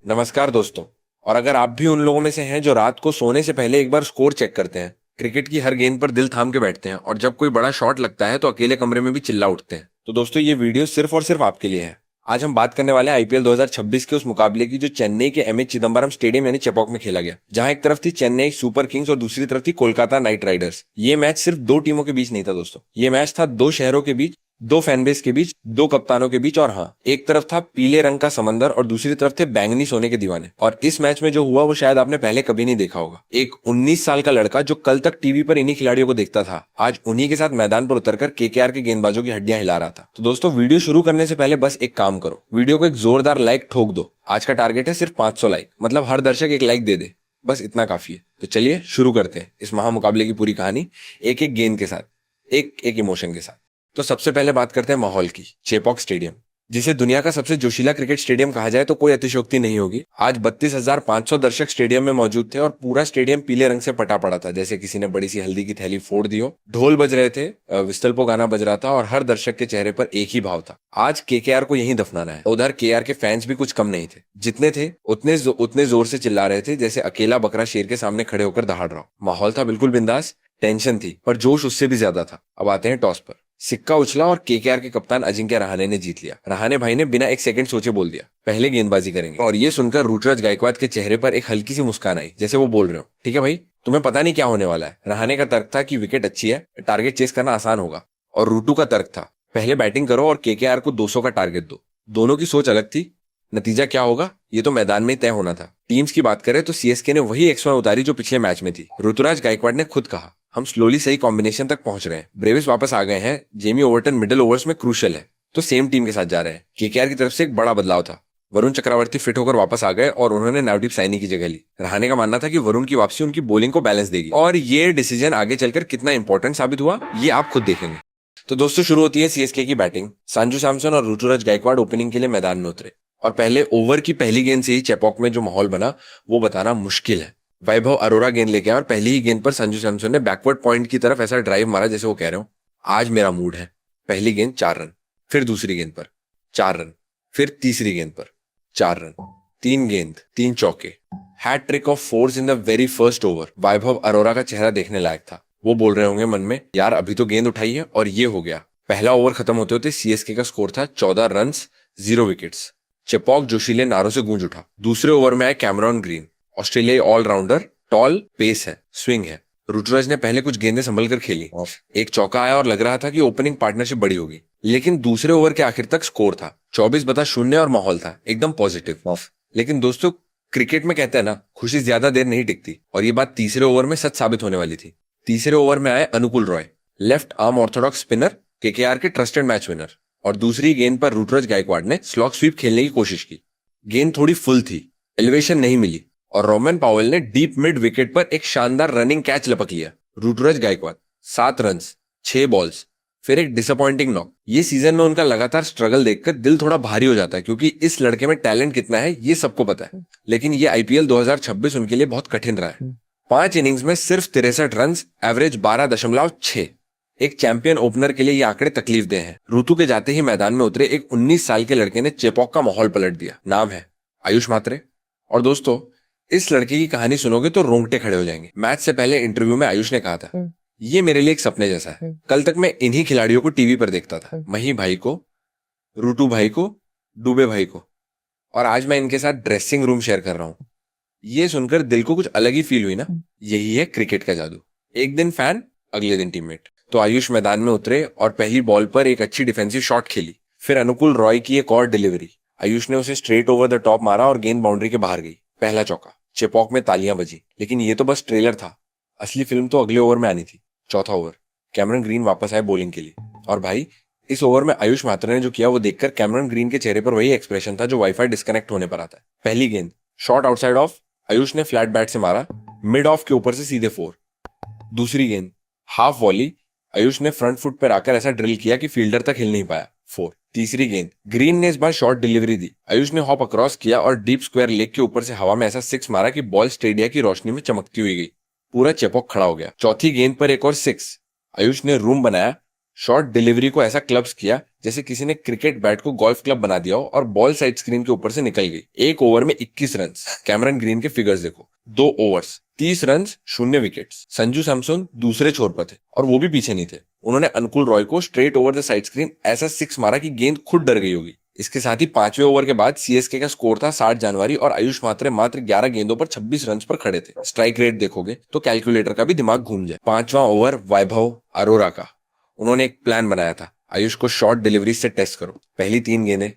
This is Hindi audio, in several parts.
नमस्कार दोस्तों। और अगर आप भी उन लोगों में से हैं जो रात को सोने से पहले एक बार स्कोर चेक करते हैं, क्रिकेट की हर गेंद पर दिल थाम के बैठते हैं और जब कोई बड़ा शॉट लगता है तो अकेले कमरे में भी चिल्ला उठते हैं, तो दोस्तों ये वीडियो सिर्फ और सिर्फ आपके लिए है। आज हम बात करने वाले हैं आईपीएल 2026 के उस मुकाबले की जो चेन्नई के एमए चिदम्बरम स्टेडियम यानी चेपॉक में खेला गया, जहां एक तरफ थी चेन्नई सुपर किंग्स और दूसरी तरफ थी कोलकाता नाइट राइडर्स। ये मैच सिर्फ दो टीमों के बीच नहीं था दोस्तों, ये मैच था दो शहरों के बीच, दो फैनबेस के बीच, दो कप्तानों के बीच। और हाँ, एक तरफ था पीले रंग का समंदर और दूसरी तरफ थे बैंगनी सोने के दीवाने। और इस मैच में जो हुआ वो शायद आपने पहले कभी नहीं देखा होगा। एक 19 साल का लड़का जो कल तक टीवी पर इन्हीं खिलाड़ियों को देखता था, आज उन्हीं के साथ मैदान पर उतरकर केकेआर के गेंदबाजों की हड्डियां हिला रहा था। तो दोस्तों वीडियो शुरू करने से पहले बस एक काम करो, वीडियो को एक जोरदार लाइक ठोक दो। आज का टारगेट है सिर्फ 500 लाइक, मतलब हर दर्शक एक लाइक दे दे, बस इतना काफी है। तो चलिए शुरू करते हैं इस महामुकाबले की पूरी कहानी, एक एक गेंद के साथ, एक एक इमोशन के साथ। तो सबसे पहले बात करते हैं माहौल की। चेपॉक स्टेडियम, जिसे दुनिया का सबसे जोशीला क्रिकेट स्टेडियम कहा जाए तो कोई अतिशयोक्ति नहीं होगी। आज 32,500 दर्शक स्टेडियम में मौजूद थे और पूरा स्टेडियम पीले रंग से पटा पड़ा था, जैसे किसी ने बड़ी सी हल्दी की थैली फोड़ दी हो। ढोल बज रहे थे, विस्तल्पो गाना बज रहा था और हर दर्शक के चेहरे पर एक ही भाव था, आज केकेआर को यहीं दफनाना है। उधर केआर के फैंस भी कुछ कम नहीं थे, जितने थे उतने जोर से चिल्ला रहे थे जैसे अकेला बकरा शेर के सामने खड़े होकर दहाड़ रहा हो। माहौल था बिल्कुल बिंदास, टेंशन थी, पर जोश उससे भी ज्यादा था। अब आते हैं टॉस पर। सिक्का उछला और केकेआर के कप्तान अजिंक्य रहाणे ने जीत लिया। रहाणे भाई ने बिना एक सेकंड सोचे बोल दिया, पहले गेंदबाजी करेंगे। और ये सुनकर ऋतुराज गायकवाड के चेहरे पर एक हल्की सी मुस्कान आई, जैसे वो बोल रहे हो, ठीक है भाई, तुम्हें पता नहीं क्या होने वाला है। रहाणे का तर्क था कि विकेट अच्छी है, टारगेट चेस करना आसान होगा। और ऋतु का तर्क था, पहले बैटिंग करो और केकेआर को 200 का टारगेट दो। दोनों की सोच अलग थी, नतीजा क्या होगा ये तो मैदान में ही तय होना था। टीम्स की बात करें तो सीएसके ने वही एक्स1 उतारी जो पिछले मैच में थी। ऋतुराज गायकवाड ने खुद कहा, हम स्लोली सही कॉम्बिनेशन तक पहुंच रहे हैं। ब्रेविस वापस आ गए हैं, जेमी ओवर्टन मिडिल ओवर्स में क्रूशियल है, तो सेम टीम के साथ जा रहे हैं। केकेआर की तरफ से एक बड़ा बदलाव था, वरुण चक्रवर्ती फिट होकर वापस आ गए और उन्होंने नवदीप सैनी की जगह ली। रहाणे का मानना था कि वरुण की वापसी उनकी बॉलिंग को बैलेंस देगी, और ये डिसीजन आगे चलकर कितना इंपॉर्टेंट साबित हुआ ये आप खुद देखेंगे। तो दोस्तों शुरू होती है सीएसके की बैटिंग। संजू सैमसन और ऋतुराज गायकवाड ओपनिंग के लिए मैदान में उतरे और पहले ओवर की पहली गेंद से ही चेपॉक में जो माहौल बना वो बताना मुश्किल है। वैभव अरोरा गेंद लेके आए और पहली ही गेंद पर संजू सैमसन ने बैकवर्ड पॉइंट की तरफ ऐसा ड्राइव मारा जैसे वो कह रहे हो, आज मेरा मूड है। पहली गेंद 4 रन, फिर दूसरी गेंद पर 4 रन, फिर तीसरी गेंद पर 4 रन, 3 गेंद 3 चौके, hat trick of 4s in the very first over. Vaibhav Arora का चेहरा देखने लायक था। वो बोल रहे होंगे मन में, यार अभी तो गेंद उठाई है और ये हो गया। पहला ओवर खत्म होते होते सीएसके का स्कोर था 14 रन 0 विकेट्स। चेपॉक जोशीले नारों से गूंज उठा। दूसरे ओवर में आए कैमरॉन ग्रीन, ऑस्ट्रेलियाई ऑलराउंडर, टॉल, पेस है, स्विंग है। ऋतुराज ने पहले कुछ गेंदें संभल कर खेली, एक चौका आया और लग रहा था कि ओपनिंग पार्टनरशिप बड़ी होगी। लेकिन दूसरे ओवर के आखिर तक स्कोर था 24/0 और माहौल था एकदम पॉजिटिव। लेकिन दोस्तों क्रिकेट में कहते हैं ना, खुशी ज्यादा देर नहीं टिकती, और ये बात तीसरे ओवर में सच साबित होने वाली थी। तीसरे ओवर में आए अनुकूल Roy, left arm Orthodox spinner, KKR के ट्रस्टेड मैच विनर, और दूसरी गेंद पर ऋतुराज गायकवाड ने स्लॉग स्वीप खेलने की कोशिश की। गेंद थोड़ी फुल थी, एलिवेशन नहीं मिली, और रोमन पावेल ने डीप मिड विकेट पर एक शानदार रनिंग कैच लपक लिया। ऋतुराज गायकवाड 7 रन 6 बॉल्स, फिर एक डिसअपॉइंटिंग नॉक। ये सीजन में उनका लगातार स्ट्रगल देखकर दिल थोड़ा भारी हो जाता है, क्योंकि इस लड़के में टैलेंट कितना है ये सबको पता है। लेकिन ये आईपीएल 2026 उनके लिए बहुत कठिन रहा है। 5 इनिंग्स में सिर्फ 63 रन, एवरेज 12.6। एक चैंपियन ओपनर के लिए ये आंकड़े तकलीफ दे हैं। ऋतु के जाते ही मैदान में उतरे एक 19 साल के लड़के ने चेपॉक का माहौल पलट दिया। नाम है आयुष मात्रे। और दोस्तों इस लड़के की कहानी सुनोगे तो रोंगटे खड़े हो जाएंगे। मैच से पहले इंटरव्यू में आयुष ने कहा था, ये मेरे लिए एक सपने जैसा है। कल तक मैं इन्हीं खिलाड़ियों को टीवी पर देखता था, मही भाई को, रूटू भाई को, दुबे भाई को, और आज मैं इनके साथ ड्रेसिंग रूम शेयर कर रहा हूँ। ये सुनकर दिल को कुछ अलग ही फील हुई ना। यही है क्रिकेट का जादू, एक दिन फैन अगले दिन टीममेट। तो आयुष मैदान में उतरे और पहली बॉल पर एक अच्छी डिफेंसिव शॉट खेली। फिर अनुकूल रॉय की एक और डिलीवरी, आयुष ने उसे स्ट्रेट ओवर द टॉप मारा और गेंद बाउंड्री के बाहर गई। पहला चौका। चेपॉक में तालियां बजी, लेकिन ये तो बस ट्रेलर था, असली फिल्म तो अगले ओवर में आनी थी। चौथा ओवर, कैमरन ग्रीन वापस आए बॉलिंग के लिए, और भाई इस ओवर में आयुष मात्रा ने जो किया वो देखकर कैमरन ग्रीन के चेहरे पर वही एक्सप्रेशन था जो वाईफाई डिस्कनेक्ट होने पर आता है। पहली गेंद शॉट आउटसाइड ऑफ, आयुष ने फ्लैट बैट से मारा, मिड ऑफ के ऊपर से सीधे 4। दूसरी गेंद हाफ वॉली, आयुष ने फ्रंट फुट पर आकर ऐसा ड्रिल किया कि फील्डर तक हिल नहीं पाया, 4। तीसरी गेंद ग्रीन ने इस बार शॉर्ट डिलीवरी दी, आयुष ने हॉप अक्रॉस किया और डीप स्क्वायर लेग के ऊपर से हवा में ऐसा 6 मारा कि बॉल स्टेडिया की रोशनी में चमकती हुई गई। पूरा चेपॉक खड़ा हो गया। चौथी गेंद पर एक और 6, आयुष ने रूम बनाया, शॉर्ट डिलीवरी को ऐसा क्लब्स किया जैसे किसी ने क्रिकेट बैट को गोल्फ क्लब बना दिया हो और बॉल साइड स्क्रीन के ऊपर से निकल गई। एक ओवर में 21 रन। कैमरन ग्रीन के फिगर्स देखो, 2 overs 30 run, 0 wickets. Sanju Samson दूसरे छोर पर थे और वो भी पीछे नहीं थे। उन्होंने अनुकूल रॉय को straight over the side screen ऐसा 6 मारा कि गेंद खुद डर गई होगी। इसके साथ ही 5वें ओवर के बाद सीएसके का स्कोर था 60 जनवरी और आयुष मात्रे मात्र 11 गेंदों पर 26 रन पर खड़े थे। स्ट्राइक रेट देखोगे तो कैलकुलेटर का भी दिमाग घूम जाए। 5वां ओवर वैभव अरोरा का। उन्होंने एक प्लान बनाया था, आयुष को शॉर्ट डिलीवरी से टेस्ट करो। पहली 3 गेंदें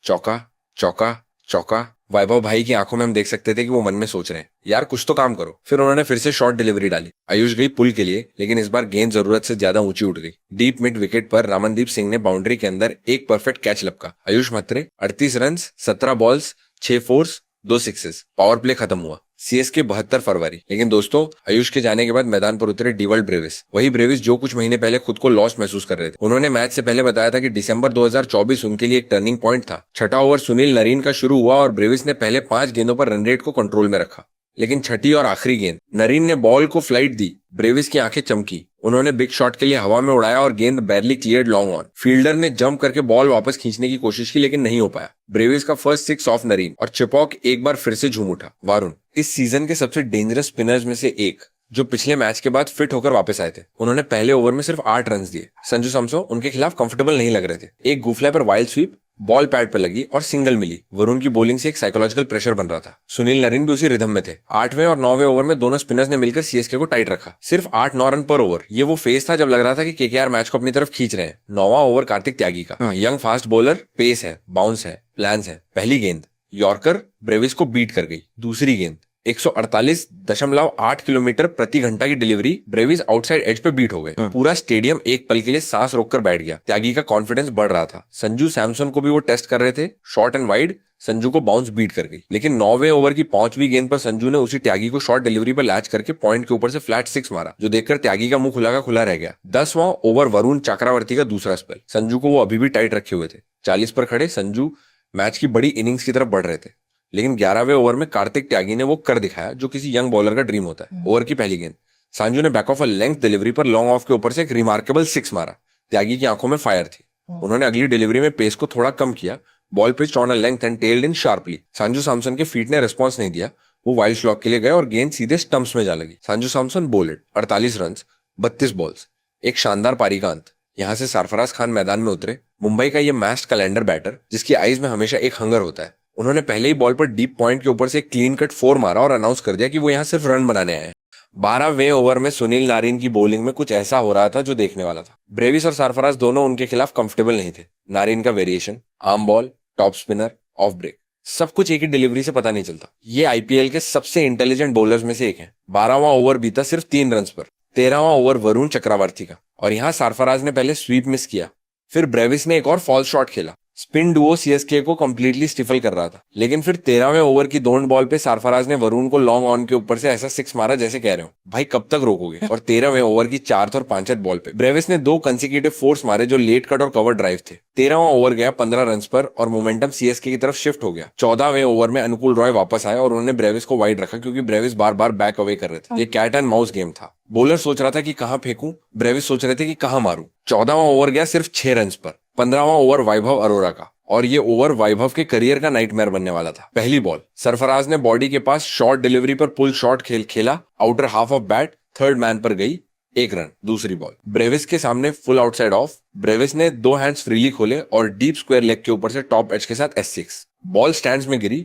चौका चौका चौका। वैभव भाई की आंखों में हम देख सकते थे कि वो मन में सोच रहे हैं, यार कुछ तो काम करो। फिर उन्होंने फिर से शॉर्ट डिलीवरी डाली। आयुष गई पुल के लिए, लेकिन इस बार गेंद जरूरत से ज्यादा ऊंची उठ गई। डीप मिड विकेट पर रामनदीप सिंह ने बाउंड्री के अंदर एक परफेक्ट कैच लपका। आयुष मात्रे 38 run, 17 balls, 6 force, 2 sixes. Power play खत्म हुआ। सीएसके 72 फरवरी। लेकिन दोस्तों, आयुष के जाने के बाद मैदान पर उतरे डिवल्ड ब्रेविस। वही ब्रेविस जो कुछ महीने पहले खुद को लॉस्ट महसूस कर रहे थे। उन्होंने मैच से पहले बताया था कि दिसंबर 2024 उनके लिए एक टर्निंग पॉइंट था। छठा ओवर सुनील नरीन का शुरू हुआ और ब्रेविस ने पहले 5 गेंदों पर रन रेट को कंट्रोल में रखा। लेकिन छठी और आखिरी गेंद नरीन ने बॉल को फ्लाइट दी। ब्रेविस की आंखें चमकी। उन्होंने बिग शॉट के लिए हवा में उड़ाया और गेंद बैरली क्लियर्ड लॉन्ग ऑन। फील्डर ने जंप करके बॉल वापस खींचने की कोशिश की, लेकिन नहीं हो पाया। ब्रेविस का फर्स्ट 6 ऑफ नरीन और चिपॉक एक बार फिर से झूम उठा। वारुण इस सीजन के सबसे डेंजरस स्पिनर्स में से एक, जो पिछले मैच के बाद फिट होकर वापस आए थे। उन्होंने पहले ओवर में सिर्फ 8 रन दिए। संजू सैमसन उनके खिलाफ कंफर्टेबल नहीं लग रहे थे। एक गुफला पर वाइल्ड स्वीप, बॉल पैड पर लगी और सिंगल मिली। वरुण की बॉलिंग से एक साइकोलॉजिकल प्रेशर बन रहा था। सुनील नरीन भी उसी रिदम में थे। 8वें और 9वें ओवर में दोनों स्पिनर्स ने मिलकर सीएसके को टाइट रखा। सिर्फ 8-9 रन पर ओवर। ये वो फेज था जब लग रहा था कि केकेआर मैच को अपनी तरफ खींच रहे हैं। 9वां ओवर कार्तिक त्यागी का। यंग फास्ट बॉलर, पेस है, बाउंस है, प्लान्स है। पहली गेंद यॉर्कर ब्रेविस को बीट कर गई। दूसरी गेंद 148.8 किलोमीटर प्रति घंटा की डिलीवरी, ब्रेविस आउटसाइड एज पे बीट हो गए। पूरा स्टेडियम एक पल के लिए सांस रोककर बैठ गया। त्यागी का कॉन्फिडेंस बढ़ रहा था। संजू सैमसन को भी वो टेस्ट कर रहे थे। शॉर्ट एंड वाइड, संजू को बाउंस बीट कर गई। लेकिन 9वें ओवर की 5वीं गेंद पर संजू ने उसी त्यागी को शॉर्ट डिलीवरी पर लैच करके पॉइंट के ऊपर से फ्लैट 6 मारा, जो देखकर त्यागी का मुंह खुला का खुला रह गया। 10वां ओवर वरुण चक्रवर्ती का दूसरा स्पेल। संजू को वो अभी भी टाइट रखे हुए थे। 40 पर खड़े संजू मैच की बड़ी इनिंग्स की तरफ बढ़ रहे थे। लेकिन 11वें ओवर में कार्तिक त्यागी ने वो कर दिखाया जो किसी यंग बॉलर का ड्रीम होता है। ओवर की पहली गेंद संजू ने back of a length delivery पर लॉन्ग ऑफ के ऊपर से एक रिमार्केबल 6 मारा। त्यागी की आंखों में फायर थी। उन्होंने अगली डिलीवरी में पेस को थोड़ा कम किया। Ball pitch on a length and tailed in sharply. Sanju Samson के फीट ने रिस्पॉन्स नहीं दिया। वो वाइल्ड स्लॉग के लिए गए और गेंद सीधे स्टंप्स में जा लगी। Sanju Samson bowled 48 run, 32 balls. एक शानदार पारी का अंत। यहाँ से सरफराज खान मैदान में उतरे। मुंबई का ये मैच्ड कैलेंडर बैटर जिसकी आईज में हमेशा एक हंगर होता है। उन्होंने पहले ही बॉल पर डीप पॉइंट के ऊपर से एक क्लीन कट 4 मारा और अनाउंस कर दिया कि वो यहाँ सिर्फ रन बनाने आए हैं। 12वें ओवर में सुनील नारिन की बॉलिंग में कुछ ऐसा हो रहा था जो देखने वाला था। ब्रेविस और सरफराज दोनों उनके खिलाफ कंफर्टेबल नहीं थे। नारिन का variation, arm ball, top spinner, off break, सब कुछ एक ही डिलीवरी से पता नहीं चलता। ये आईपीएल के सबसे इंटेलिजेंट बॉलर्स में से एक है। 12वां ओवर बीता सिर्फ 3 रन पर। 13वां ओवर वरुण चक्रवर्ती का और यहाँ सरफराज ने पहले स्वीप मिस किया। फिर ब्रेविस ने एक और फॉल शॉट खेला। स्पिन डुओ सीएसके को कंप्लीटली स्टिफल कर रहा था। लेकिन फिर 13वें ओवर की दोंड बॉल पे सरफराज ने वरुण को लॉन्ग ऑन के ऊपर से ऐसा 6 मारा जैसे कह रहे हो भाई कब तक रोकोगे। और 13वें ओवर की 4th और 5th बॉल पे ब्रेविस ने 2 कंसेक्यूटिव फोर्स मारे जो लेट कट और कवर ड्राइव थे। 13वां ओवर गया 15 रन पर और मोमेंटम सीएसके की तरफ शिफ्ट हो गया। 14वें ओवर में अनुकूल रॉय वापस आए और उन्होंने ब्रेविस को वाइड रखा क्योंकि ब्रेविस बार बार बैक अवे कर रहे थे। ये कैट एंड माउस गेम था। बॉलर सोच रहा था कि कहां फेंकूं, ब्रेविस सोच रहे थे कि कहां मारूं। 14वां ओवर गया सिर्फ 6 रन पर। 15वां ओवर वैभव अरोरा का और ये ओवर वैभव के करियर का नाइटमेयर बनने वाला था। पहली बॉल सरफराज ने बॉडी के पास शॉर्ट डिलीवरी पर पुल शॉट खेला। Outer half of bat, third man पर गई, 1 रन। दूसरी बॉल ब्रेविस के सामने फुल आउटसाइड ऑफ। ब्रेविस ने 2 हैंड्स फ्रीली खोले और डीप स्क्वायर लेग के ऊपर से टॉप एज के साथ S6। बॉल स्टैंड्स में गिरी।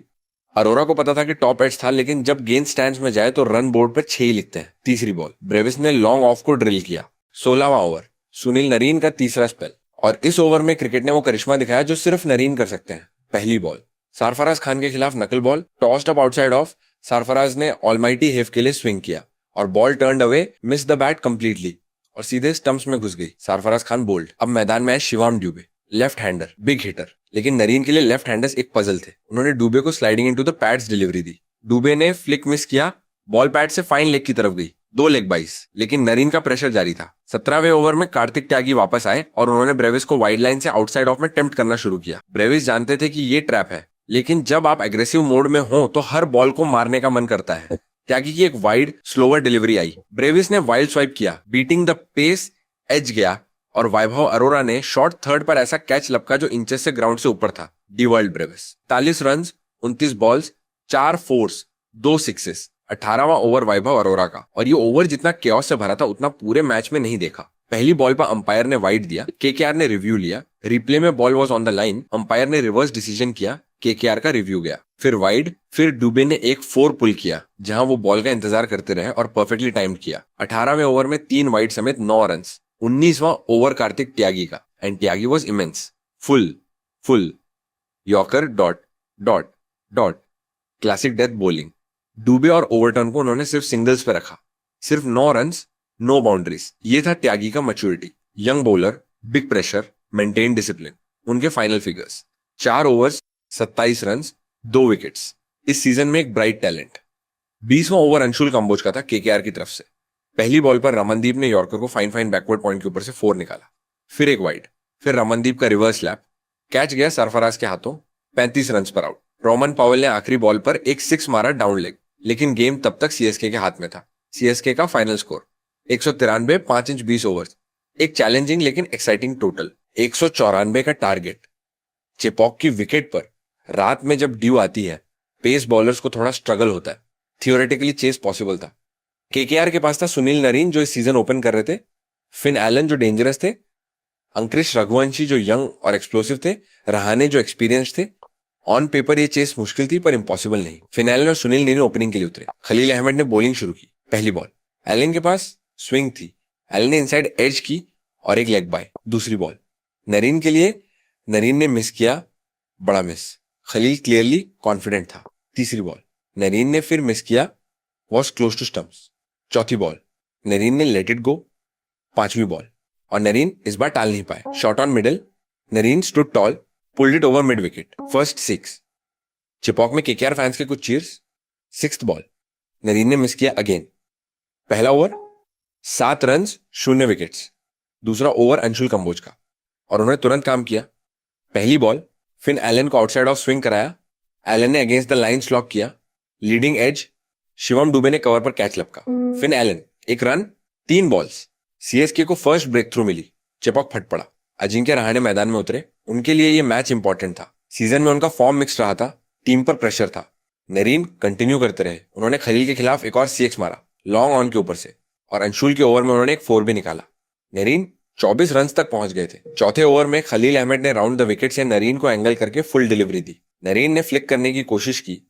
अरोरा को पता था कि टॉप एज था, लेकिन जब गेंद स्टैंड्स में जाए तो रन बोर्ड पर 6 ही लिखते हैं। तीसरी बॉल ब्रेविस ने लॉन्ग ऑफ को ड्रिल किया। 16वां ओवर सुनील नरीन का तीसरा स्पेल और इस ओवर में क्रिकेट ने वो करिश्मा दिखाया जो सिर्फ नरीन कर सकते हैं। पहली बॉल सरफराज खान के खिलाफ knuckle ball, tossed up outside off. Sarfaraz ने ऑलमाइटी हेफ के लिए स्विंग किया और ball turned away, miss the bat completely और सीधे स्टंप्स में घुस गई। सरफराज खान बोल्ड। अब मैदान में है Shivam Dube, left hander, big hitter. लेकिन नरीन के लिए लेफ्ट हैंडर्स एक पजल थे। उन्होंने डुबे को sliding into the pads delivery दी। डुबे ने फ्लिक मिस किया, बॉल पैड से फाइन लेग की तरफ गई, 2 लेग बाइस। लेकिन नरीन का प्रेशर जारी था। 17वें ओवर में कार्तिक त्यागी वापस आए और उन्होंने ब्रेविस को वाइड लाइन से आउटसाइड ऑफ में टेम्प्ट करना शुरू किया। ब्रेविस जानते थे कि ये ट्रैप है, लेकिन जब आप एग्रेसिव मोड में हो तो हर बॉल को मारने का मन करता है। त्यागी की एक वाइड स्लोअर डिलीवरी आई। ब्रेविस ने वाइल्ड स्वाइप किया, बीटिंग द पेस, एज गया और वैभव अरोरा ने शॉर्ट थर्ड पर ऐसा कैच लपका जो इंचेस से ग्राउंड से ऊपर था। Dewald Brevis 43 run, 29 balls, 4 fours, 2 sixes, 18वां ओवर वैभव अरोरा का। और ये ओवर जितना केओस से भरा था उतना पूरे मैच में नहीं देखा। पहली बॉल पर अंपायर ने वाइड दिया, केकेआर ने रिव्यू लिया, रिप्ले में ball was on the line, umpire ने रिवर्स डिसीजन किया, केकेआर का रिव्यू गया, फिर वाइड, फिर डुबे ने एक 4 पुल किया जहां वो बॉल का इंतजार करते रहे और परफेक्टली टाइम्ड किया। 18वें ओवर में 3 वाइड समेत 9 रन। 19वां ओवर कार्तिक त्यागी का, and Tyagi was immense. Full yorker dot dot dot classic death bowling. डुबे और ओवरटर्न को उन्होंने सिर्फ सिंगल्स पे रखा। सिर्फ 9 रन, नो बाउंड्रीज। ये था त्यागी का maturity. Young bowler, big pressure, maintain discipline. उनके final figures: 4 overs, 27 run, 2 wickets. इस सीजन में एक ब्राइट टैलेंट। 20वां ओवर अंशुल कंबोज का था केकेआर की तरफ से। पहली बॉल पर रमनदीप ने यॉर्कर को फाइन बैकवर्ड पॉइंट के ऊपर से 4 निकाला, फिर एक वाइड, फिर रमनदीप का रिवर्स लैप, कैच गया सरफराज के हाथों, 35 रन पर आउट। रोमन पावेल ने आखिरी बॉल पर एक 6 मारा डाउन लेग, लेकिन गेम तब तक सीएसके के हाथ में था। सीएसके का फाइनल स्कोर 193, 5 इंच 20 ओवर्स। एक चैलेंजिंग लेकिन एक्साइटिंग टोटल। 194 का टारगेट। चेपॉक की विकेट पर रात में जब ड्यू आती है, पेस बॉलर्स को थोड़ा स्ट्रगल होता है। थियोरेटिकली चेस पॉसिबल था। केकेआर के पास था सुनील नरीन जो इस सीजन ओपन कर रहे थे, फिन एलन जो डेंजरस थे, अंकृश रघुवंशी जो यंग और एक्सप्लोसिव थे, रहाणे जो एक्सपीरियंस थे। ऑन पेपर ये चेस मुश्किल थी पर इम्पॉसिबल नहीं। फिन एलन और सुनील नरीन ओपनिंग के लिए उतरे। खलील अहमद ने बॉलिंग शुरू की। पहली बॉल एलन के पास स्विंग थी, एलन ने इनसाइड एज की और एक लेग बाय। दूसरी बॉल नरीन के लिए, नरीन ने मिस किया, बड़ा मिस। खलील क्लियरली कॉन्फिडेंट था। तीसरी बॉल नरीन ने फिर मिस किया, वॉज क्लोज टू स्टंप्स। चौथी बॉल नरीन ने लेट इट गो। पांचवी बॉल और नरीन इस बार टाल नहीं पाए। Shot on middle, Narine stood tall, pulled it over mid wicket, first 6। Chepauk में केकेआर फैंस के कुछ चीयर्स। सिक्स्थ बॉल नरीन ने मिस किया अगेन। पहला ओवर 7 रन, 0 विकेट्स। दूसरा ओवर अंशुल कंबोज का और उन्होंने तुरंत काम किया। पहली बॉल फिन एलन को आउटसाइड ऑफ स्विंग कराया, एलन ने अगेंस्ट द लाइन लॉक किया, लीडिंग एज, शिवम दुबे ने कवर पर कैच लपका। Finn Allen 1 run, 3 balls. CSK को फर्स्ट ब्रेक थ्रू मिली। चेपॉक फट पड़ा। अजिंक्य रहाणे मैदान में उतरे। उनके लिए यह मैच इंपॉर्टेंट था। सीजन में उनका फॉर्म मिक्स रहा था, टीम पर प्रेशर था। नरीन कंटिन्यू करते रहे। उन्होंने खलील के खिलाफ एक और सीएक्स मारा लॉन्ग ऑन के ऊपर से, और अंशुल के ओवर में उन्होंने एक 4 भी निकाला। नरीन 24 रन तक पहुंच गए थे। चौथे ओवर में खलील अहमद ने राउंड द विकेट से नरीन को एंगल करके फुल डिलीवरी दी। नरीन ने फ्लिक करने की कोशिश की,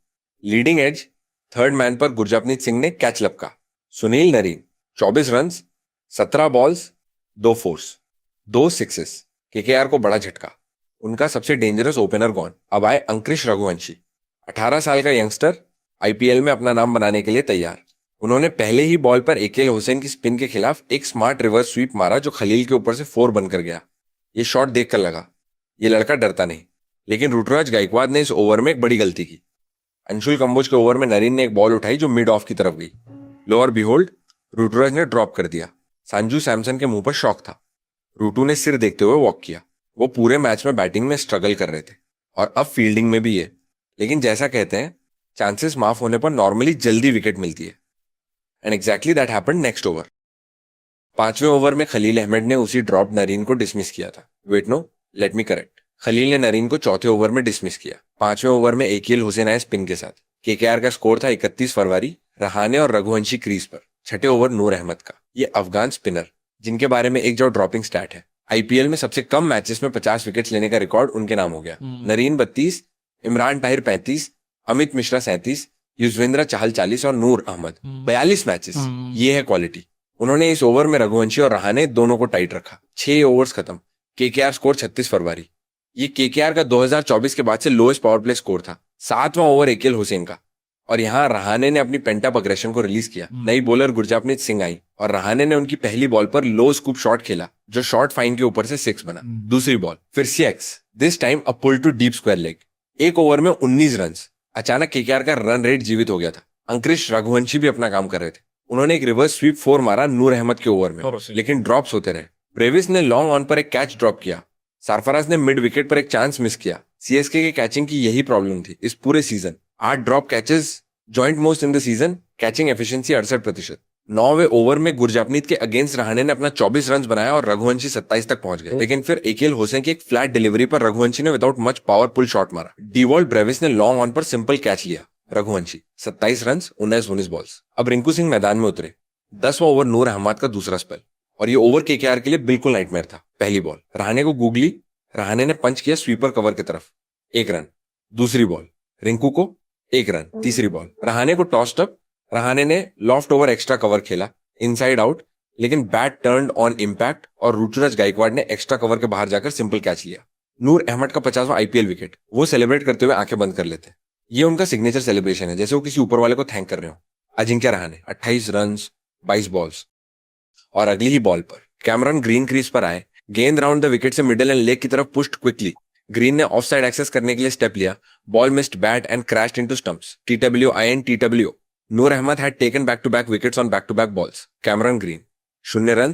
लीडिंग एज, थर्ड मैन पर गुरजापनीत सिंह ने कैच लपका। Sunil Narine 24 run, 17 balls, 2 force, 2 sixes. KKR को बड़ा झटका। उनका सबसे डेंजरस ओपनर गॉन। अब आए अंकृश रघुवंशी, 18 साल का यंगस्टर, आईपीएल में अपना नाम बनाने के लिए तैयार। उन्होंने पहले ही बॉल पर एकेल हुसैन की स्पिन के खिलाफ एक स्मार्ट रिवर्स स्वीप मारा जो खलील के ऊपर से 4 बनकर गया। ये शॉट देखकर लगा ये लड़का डरता नहीं। लेकिन ऋतुराज गायकवाड ने इस ओवर में एक बड़ी गलती की। अंशुल कंबोज के ओवर में नरीन ने एक बॉल उठाई जो मिड ऑफ की तरफ गई। लो और बिहोल्ड, ऋतुराज ने ड्रॉप कर दिया। संजू सैमसन के मुंह पर शॉक था। रूटू ने सिर देखते हुए वॉक किया। वो पूरे मैच में बैटिंग में स्ट्रगल कर रहे थे और अब फील्डिंग में भी है। लेकिन जैसा कहते हैं, चांसेस माफ होने पर नॉर्मली जल्दी विकेट मिलती है। And exactly that happened next over. 5वें ओवर में खलील अहमद ने उसी ड्रॉप नरीन को डिसमिस किया था। Wait no, let me correct. Khalil ने नरीन को चौथे ओवर में डिसमिस किया। 5वें ओवर में एकेल हुसैन आए स्पिन के साथ। केकेआर का स्कोर था 31 फरवरी। रहाणे और रघुवंशी क्रीज पर। छठे ओवर नूर अहमद का। ये अफगान स्पिनर जिनके बारे में एक जो ड्रॉपिंग स्टैट है, आईपीएल में सबसे कम मैचेस में 50 विकेट्स लेने का रिकॉर्ड उनके नाम हो गया। नरीन 32, इमरान ताहिर 35, अमित मिश्रा 37, युजवेंद्र चहल 40 और नूर अहमद 42 मैचेस। ये है क्वालिटी। उन्होंने इस ओवर में रघुवंशी और रहाणे दोनों को टाइट रखा। 6 ओवर्स खत्म। केकेआर स्कोर 36 फरवरी। ये केकेआर का 2024 के बाद से लोएस्ट पावर प्ले स्कोर था। 7वां ओवर एकेल हुसैन का और यहाँ रहाणे ने अपनी पेंटअप अग्रेशन को रिलीज किया। नई बॉलर गुरजापनीत सिंह आई और रहाणे ने उनकी पहली बॉल पर लो स्कूप शॉट खेला जो शॉर्ट फाइन के ऊपर से 6 बना। दूसरी बॉल फिर 6, this time a pull to deep square leg. एक ओवर में 19 रन। अचानक केकेआर का रन रेट जीवित हो गया था। अंकृश रघुवंशी भी अपना काम कर रहे थे। उन्होंने एक रिवर्स स्वीप 4 मारा नूर अहमद के ओवर में, लेकिन ड्रॉप्स होते रहे। ब्रेविस ने लॉन्ग ऑन पर एक कैच ड्रॉप किया। सरफराज ने मिड विकेट पर एक चांस मिस किया। सीएसके के कैचिंग की यही प्रॉब्लम थी इस पूरे season. 8 drop catches, joint most in the season, catching efficiency 68%। 9वें ओवर में गुरजापनीत के अगेंस्ट रहाणे ने अपना 24 रन बनाया और रघुवंशी 27 तक पहुंच गए, लेकिन फिर एकेएल होसेन की एक फ्लैट डिलीवरी पर रघुवंशी ने विदाउट मच पावरफुल शॉट मारा। डिवॉल्ट ब्रेविस ने लॉन्ग ऑन पर सिंपल कैच लिया। Raghuvanshi 27 run 19 balls. अब रिंकू सिंह मैदान में उतरे। 10वां ओवर नूर अहमद का दूसरा स्पेल, और ये ओवर केकेआर के लिए बिल्कुल नाइटमेयर था। पहली बॉल रहाणे को गूगली, रहाणे ने पंच किया स्वीपर कवर की तरफ, 1 रन। दूसरी बॉल रिंकू को, 1 रन। तीसरी बॉल रहाणे को टॉस्ड अप, रहाणे ने लॉफ्ट ओवर एक्स्ट्रा कवर खेला, इनसाइड आउट, लेकिन बैट टर्न्ड ऑन इंपैक्ट और ऋतुराज गायकवाड़ ने एक्स्ट्रा कवर के बाहर जाकर सिंपल कैच लिया। नूर अहमद का 50वां आईपीएल विकेट। वो सेलिब्रेट करते हुए आंखें बंद कर लेते। ये उनका सिग्नेचर सेलिब्रेशन है, जैसे वो किसी ऊपर वाले को थैंक कर रहे हो। Ajinkya Rahane 28 run 22 balls. और अगली ही बॉल पर कैमरन ग्रीन क्रीज पर आए, गेंद राउंड द विकेट से मिडिल एंड लेग की तरफ पुश्ड क्विकली। ग्रीन ने ऑफ साइड एक्सेस करने के लिए स्टेप लिया, ball missed bat and crashed into stumps. TWIN Noor Ahmad had taken back to back wickets on back to back balls. Cameron Green 0 run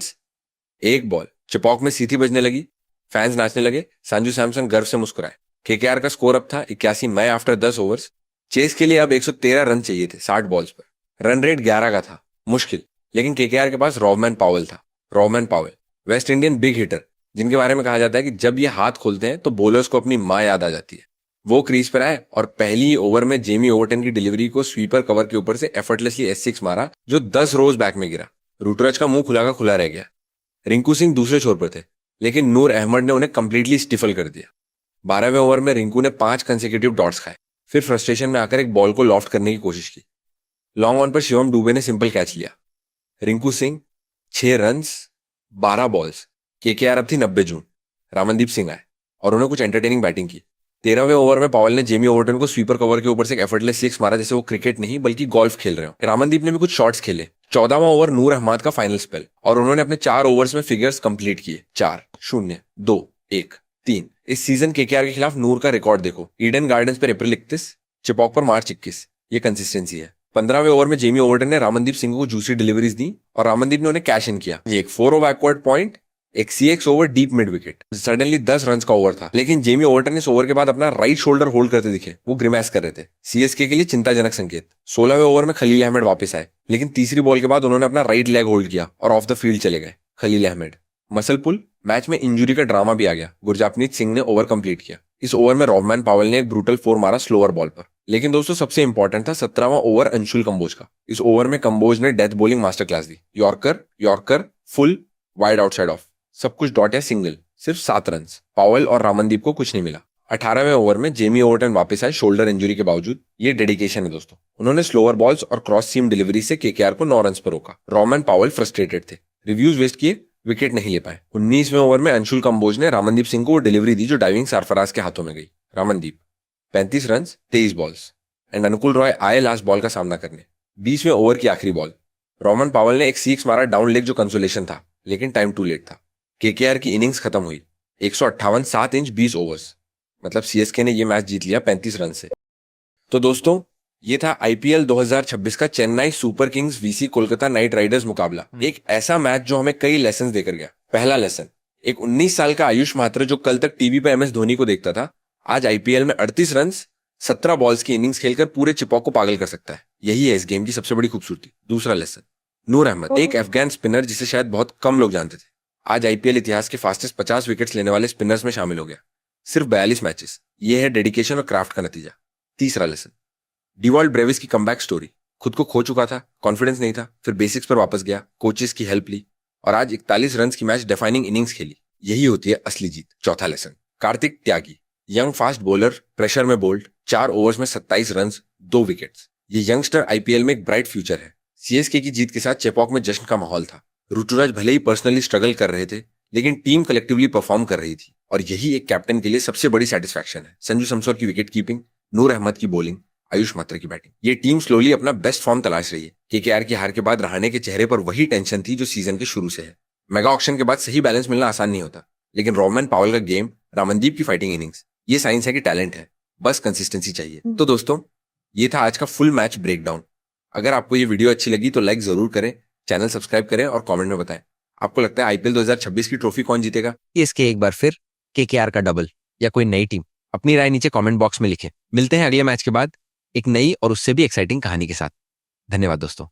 1 ball. Chepauk में सीटी बजने लगी, फैंस नाचने लगे, संजू सैमसन गर्व से मुस्कुराए। केकेआर का स्कोर अब था 81 मई आफ्टर 10 ओवर्स। चेस के लिए अब 113 रन चाहिए थे 60 बॉल्स पर। रन रेट 11 का था, मुश्किल, लेकिन केकेआर के पास रॉवमैन पावेल था। Rovman Powell West Indian big hitter, जिनके बारे में कहा जाता है कि जब ये हाथ खोलते हैं तो बॉलर्स को अपनी माँ याद आ जाती है। वो क्रीज पर आए और पहली ओवर में जेमी ओवरटन की डिलीवरी को स्वीपर कवर के ऊपर से एफर्टलेसली S6 मारा, जो 10 रोज बैक में गिरा। ऋतुराज का मुंह खुला का खुला रह गया। रिंकू सिंह दूसरे छोर पर थे, लेकिन नूर अहमद ने उन्हें कंप्लीटली स्टिफल कर दिया। 12वें ओवर में रिंकू ने 5 कंसेक्यूटिव डॉट्स खाए, फिर फ्रस्ट्रेशन में आकर एक बॉल को लॉफ्ट करने की कोशिश की। लॉन्ग ऑन पर शिवम दुबे ने सिंपल कैच लिया। Rinku Singh 6 run 12 balls. KKR अब थी 90 जून। रामनदीप सिंह आए और उन्होंने कुछ एंटरटेनिंग बैटिंग की। 13वें ओवर में पावेल ने जेमी ओवरटन को स्वीपर कवर के ऊपर से एक एफर्टलेस 6 मारा, जैसे वो क्रिकेट नहीं बल्कि गोल्फ खेल रहे हो। रामनदीप ने भी कुछ शॉट्स खेले। 14वां ओवर नूर अहमद का फाइनल स्पेल, और उन्होंने अपने 4 ओवर्स में फिगर्स कंप्लीट किए। 4, 0, 2, 1, 3। इस सीजन केकेआर के खिलाफ नूर का रिकॉर्ड देखो। ईडन गार्डन्स पर अप्रैल 31, चिपॉक पर मार्च 21। ये कंसिस्टेंसी है। 15वें ओवर में जेमी ओवरटन ने रामनदीप सिंह को जूसी डिलीवरीज दी और रामनदीप ने उन्हें कैश इन किया। ये एक 4 बैकवर्ड पॉइंट, एक CX over deep mid wicket. Suddenly 10 run का ओवर था, लेकिन जेमी ओवरटन इस ओवर के बाद अपना राइट शोल्डर होल्ड करते दिखे। वो ग्रिमैस कर रहे थे, CSK के लिए चिंताजनक संकेत। 16वें ओवर में खलील अहमद वापस आए, लेकिन तीसरी बॉल के बाद उन्होंने अपना राइट लेग होल्ड किया और ऑफ द फील्ड चले गए। खलील अहमद मसल पुल, मैच में इंजुरी का ड्रामा भी आ गया। गुरजापनीत सिंह ने ओवर कंप्लीट किया। इस ओवर में रॉवमैन पावेल ने एक ब्रूटल 4 मारा स्लोअर बॉल पर। लेकिन दोस्तों सबसे इंपॉर्टेंट था 17वां ओवर अंशुल कंबोज का। इस ओवर में कंबोज ने death bowling master class the. Yorker full wide outside of, सब कुछ डॉट या सिंगल, सिर्फ 7 रन। पावेल और रामनदीप को कुछ नहीं मिला। 18वें ओवर में जेमी ओवरटन वापस आए शोल्डर इंजरी के बावजूद। ये डेडिकेशन है दोस्तों। उन्होंने स्लोअर बॉल्स और क्रॉस सीम डिलीवरी से केकेआर को 9 रन पर रोका। रॉवमैन पावेल फ्रस्ट्रेटेड थे, रिव्यूज वेस्ट किए, विकेट नहीं ले पाए। 19वें ओवर में अंशुल कंबोज ने रामनदीप सिंह को डिलीवरी दी जो डाइविंग सरफराज के हाथों में गई। रामनदीप 35 रन 23 बॉल्स एंड अनुकुल रॉय आए लास्ट बॉल का सामना करने। 20वें ओवर की आखिरी बॉल, रॉवमैन पावेल ने एक 6 मारा डाउन लेग जो कंसोलेशन था, लेकिन टाइम टू लेट था। केकेआर की इनिंग्स खत्म हुई 158 7 इंच 20 ओवर्स, मतलब CSK ने ये मैच जीत लिया 35 रन से। तो दोस्तों ये था IPL 2026 का Chennai super Kings VC Kolkata night Riders मुकाबला। एक ऐसा मैच जो हमें कई लेसन देकर गया। पहला लेसन, एक 19 साल का आयुष मात्रा जो कल तक टीवी पे MS धोनी को देखता था, आज IPL में 38 रन 17 बॉल्स की इनिंग्स खेलकर पूरे चिपॉक को पागल कर सकता है। यही है इस गेम की सबसे बड़ी खूबसूरती। दूसरा लेसन, नूर अहमद, एक अफगान स्पिनर जिसे शायद बहुत कम लोग जानते थे, आज IPL इतिहास के फास्टेस्ट 50 विकेट्स लेने वाले स्पिनर्स में शामिल हो गया। सिर्फ 42 मैचेस। ये है डेडिकेशन और क्राफ्ट का नतीजा। तीसरा लेसन, डिवॉल्ट ब्रेविस की कमबैक स्टोरी। खुद को खो चुका था, कॉन्फिडेंस नहीं था, फिर बेसिक्स पर वापस गया, कोचेस की हेल्प ली और आज 41 रन की मैच डिफाइनिंग इनिंग्स खेली। यही होती है असली जीत। चौथा lesson, Kartik Tyagi, young fast bowler, pressure में बोल्ड, 4 ओवर्स में 27 रन 2 विकेट्स। ये यंगस्टर IPL में एक ब्राइट फ्यूचर है। CSK की जीत के साथ चेपॉक में जश्न का माहौल था। ऋतुराज भले ही पर्सनली स्ट्रगल कर रहे थे, लेकिन टीम कलेक्टिवली परफॉर्म कर रही थी और यही एक कैप्टन के लिए सबसे बड़ी सेटिस्फैक्शन है। संजू सैमसन की विकेट कीपिंग, नूर अहमद की बॉलिंग, आयुष मात्रा की बैटिंग, ये टीम स्लोली अपना बेस्ट फॉर्म तलाश रही है। KKR की हार के बाद रहाणे के चेहरे पर वही टेंशन थी जो सीजन के शुरू से है। मेगा ऑक्शन के बाद सही बैलेंस मिलना आसान नहीं होता, लेकिन रॉवमैन पावेल का गेम, रामनदीप की फाइटिंग इनिंग्स, ये साइंस है कि टैलेंट है, बस कंसिस्टेंसी चाहिए। तो दोस्तों ये था आज का फुल मैच ब्रेकडाउन। अगर आपको ये वीडियो अच्छी लगी तो लाइक जरूर करें, चैनल सब्सक्राइब करें और कमेंट में बताएं आपको लगता है IPL 2026 की ट्रॉफी कौन जीतेगा। इसके एक बार फिर KKR का डबल या कोई नई टीम? अपनी राय नीचे कमेंट बॉक्स में लिखें। मिलते हैं अगले मैच के बाद एक नई और उससे भी एक्साइटिंग कहानी के साथ। धन्यवाद दोस्तों।